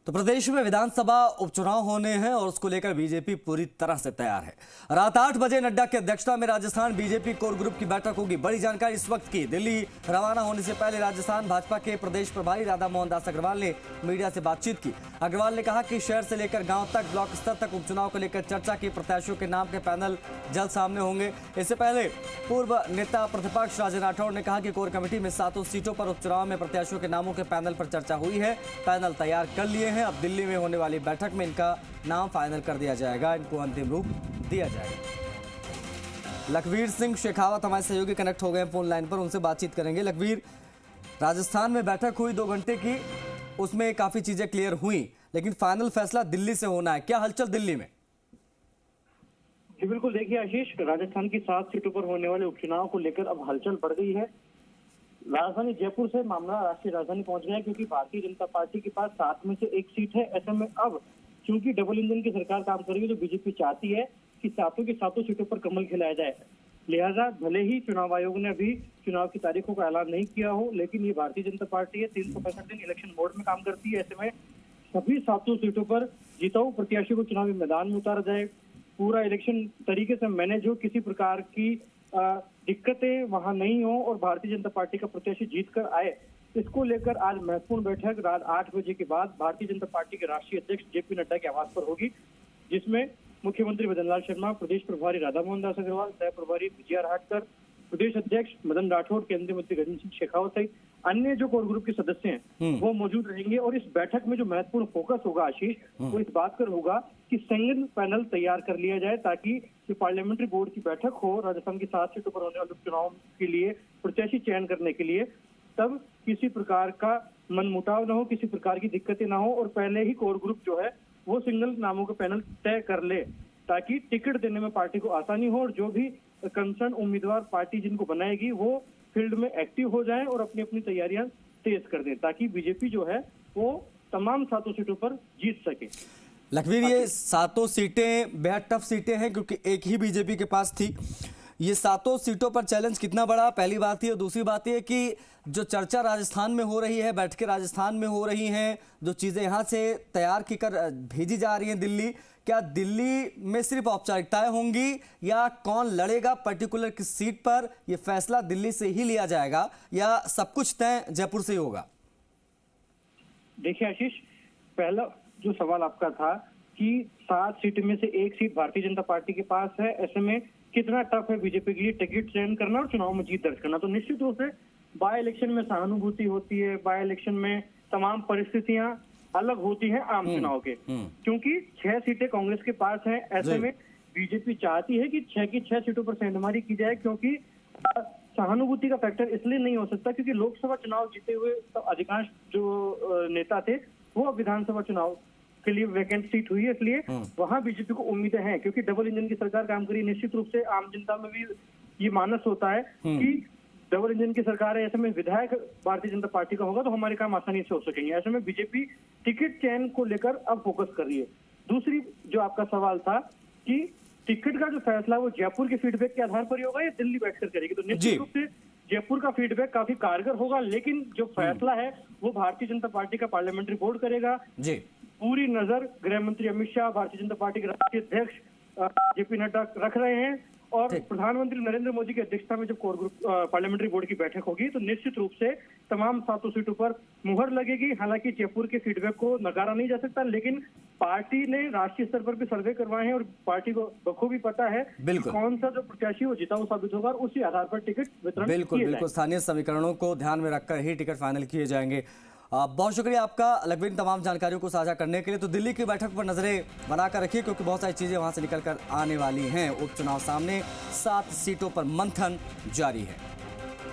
तो प्रदेश में विधानसभा उपचुनाव होने हैं और उसको लेकर बीजेपी पूरी तरह से तैयार है। रात 8 बजे नड्डा की अध्यक्षता में राजस्थान बीजेपी कोर ग्रुप की बैठक होगी। बड़ी जानकारी इस वक्त की। दिल्ली रवाना होने से पहले राजस्थान भाजपा के प्रदेश प्रभारी राधा मोहन दास अग्रवाल ने मीडिया से बातचीत की। अग्रवाल ने कहा कि शहर से लेकर गांव तक, ब्लॉक स्तर तक उपचुनाव को लेकर चर्चा की। प्रत्याशियों के नाम के पैनल जल्द सामने होंगे। इससे पहले पूर्व नेता प्रतिपक्ष राजेंद्र राठौड़ ने कहा कि कोर कमेटी में 7 सीटों पर उपचुनाव में प्रत्याशियों के नामों के पैनल पर चर्चा हुई है। पैनल तैयार कर लिए हैं। अब दिल्ली में होने वाली बैठक में इनका नाम फाइनल कर दिया जाएगा, इनको अंतिम रूप दिया जाएगा। लखवीर सिंह शेखावत हमारे सहयोगी कनेक्ट हो गए फोन लाइन पर, उनसे बातचीत करेंगे। लखवीर, राजस्थान में बैठक हुई 2 घंटे की, उसमें काफी चीजें क्लियर हुई, लेकिन फाइनल फैसला दिल्ली से होना है। क्या हलचल दिल्ली में? जी बिल्कुल, देखिए आशीष, राजस्थान की 7 सीटों पर होने वाले उपचुनाव को लेकर अब हलचल बढ़ गई है। राजधानी जयपुर से मामला राष्ट्रीय राजधानी पहुंच गया है, क्योंकि भारतीय जनता पार्टी के पास 7 में से 1 सीट है। ऐसे में अब चूंकि डबल इंजन की सरकार काम कर रही है, तो बीजेपी चाहती है कि 7 की 7 सीटों पर कमल खिलाया जाए। लिहाजा भले ही चुनाव आयोग ने अभी चुनाव की तारीखों का ऐलान नहीं किया हो, लेकिन ये भारतीय जनता पार्टी है, 365 दिन इलेक्शन मोड में काम करती है। ऐसे में सभी 7 सीटों पर जिताऊ प्रत्याशी को चुनावी मैदान में उतारा जाए, पूरा इलेक्शन तरीके से मैनेज हो, किसी प्रकार की दिक्कतें वहां नहीं हो और भारतीय जनता पार्टी का प्रत्याशी जीत कर आए। इसको लेकर आज महत्वपूर्ण बैठक रात 8 बजे के बाद भारतीय जनता पार्टी के राष्ट्रीय अध्यक्ष जेपी नड्डा के आवास पर होगी, जिसमें मुख्यमंत्री मदन लाल शर्मा, प्रदेश प्रभारी राधा मोहन दास अग्रवाल, सह प्रभारी विजया राहटकर, प्रदेश अध्यक्ष मदन राठौड़, केंद्रीय मंत्री गजेंद्र सिंह शेखावत सहित अन्य जो कोर ग्रुप के सदस्य हैं वो मौजूद रहेंगे। और इस बैठक में जो महत्वपूर्ण फोकस होगा आशीष, वो इस बात पर होगा कि सिंगल पैनल तैयार कर लिया जाए, ताकि जो पार्लियामेंट्री बोर्ड की बैठक हो राजस्थान की 7 सीटों पर होने वाले उपचुनाव के लिए प्रत्याशी चयन करने के लिए, तब किसी प्रकार का मनमुटाव न हो, किसी प्रकार की दिक्कतें ना हो और पहले ही कोर ग्रुप जो है वो सिंगल नामों का पैनल तय कर ले, ताकि टिकट देने में पार्टी को आसानी हो और जो भी कंसर्न उम्मीदवार पार्टी जिनको बनाएगी वो फील्ड में एक्टिव हो जाएं और अपनी अपनी तैयारियां तेज कर दें, ताकि बीजेपी जो है वो तमाम 7 सीटों पर जीत सके। लखवीर, ये 7 सीटें बेहद टफ सीटें हैं, क्योंकि एक ही बीजेपी के पास थी। ये 7 सीटों पर चैलेंज कितना बड़ा, पहली बात ही। और दूसरी बात यह कि जो चर्चा राजस्थान में हो रही है, बैठकें राजस्थान में हो रही हैं, जो चीज़ें यहाँ से तैयार की कर भेजी जा रही हैं दिल्ली, क्या दिल्ली में सिर्फ औपचारिकताएं होंगी या कौन लड़ेगा पर्टिकुलर किस सीट पर, यह फैसला दिल्ली से ही लिया जाएगा या सब कुछ तय जयपुर से ही होगा? देखिए आशीष, पहला जो सवाल आपका था कि 7 सीट में से 1 सीट भारतीय जनता पार्टी के पास है, ऐसे में कितना टफ है बीजेपी के लिए टिकट चयन करना और चुनाव में जीत दर्ज करना। तो निश्चित रूप से बाय इलेक्शन में सहानुभूति होती है, बाय इलेक्शन में तमाम परिस्थितियां अलग होती हैं आम चुनाव के, क्योंकि 6 सीटें कांग्रेस के पास हैं। ऐसे में बीजेपी चाहती है कि 6 की 6 सीटों पर सेंधमारी की जाए, क्योंकि सहानुभूति का फैक्टर इसलिए नहीं हो सकता क्योंकि लोकसभा चुनाव जीते हुए तो अधिकांश जो नेता थे वो अब विधानसभा चुनाव के लिए वैकेंट सीट हुई है, इसलिए वहां बीजेपी को उम्मीदें हैं, क्योंकि डबल इंजन की सरकार काम करी। निश्चित रूप से आम जनता में भी ये मानस होता है कि डबल इंजन की सरकार है, ऐसे में विधायक भारतीय जनता पार्टी का होगा तो हमारे काम आसानी से हो सकेंगे। ऐसे में बीजेपी टिकट चयन को लेकर अब फोकस कर रही है। दूसरी जो आपका सवाल था कि टिकट का जो फैसला वो जयपुर के फीडबैक के आधार पर ही होगा या दिल्ली बैठकर करेगी, तो निश्चित रूप से जयपुर का फीडबैक काफी कारगर होगा, लेकिन जो फैसला है वो भारतीय जनता पार्टी का पार्लियामेंट्री बोर्ड करेगा। पूरी नजर गृह मंत्री अमित शाह, भारतीय जनता पार्टी के राष्ट्रीय अध्यक्ष जेपी नड्डा रख रहे हैं और प्रधानमंत्री नरेंद्र मोदी की अध्यक्षता में जब कोर ग्रुप पार्लियामेंट्री बोर्ड की बैठक होगी तो निश्चित रूप से तमाम 7 सीटों पर मुहर लगेगी। हालांकि जयपुर के फीडबैक को नकारा नहीं जा सकता, लेकिन पार्टी ने राष्ट्रीय स्तर पर भी सर्वे करवाए हैं और पार्टी को बखूबी पता है कौन सा जो प्रत्याशी वो जिताऊ साबित होगा और उसी आधार पर टिकट वितरण बिल्कुल स्थानीय समीकरणों को ध्यान में रखकर ही टिकट फाइनल किए जाएंगे। बहुत शुक्रिया आपका लखवीर, तमाम जानकारियों को साझा करने के लिए। तो दिल्ली की बैठक पर नजरें बनाकर रखिए, क्योंकि बहुत सारी चीजें वहां से निकल कर आने वाली हैं। उपचुनाव सामने, 7 सीटों पर मंथन जारी है।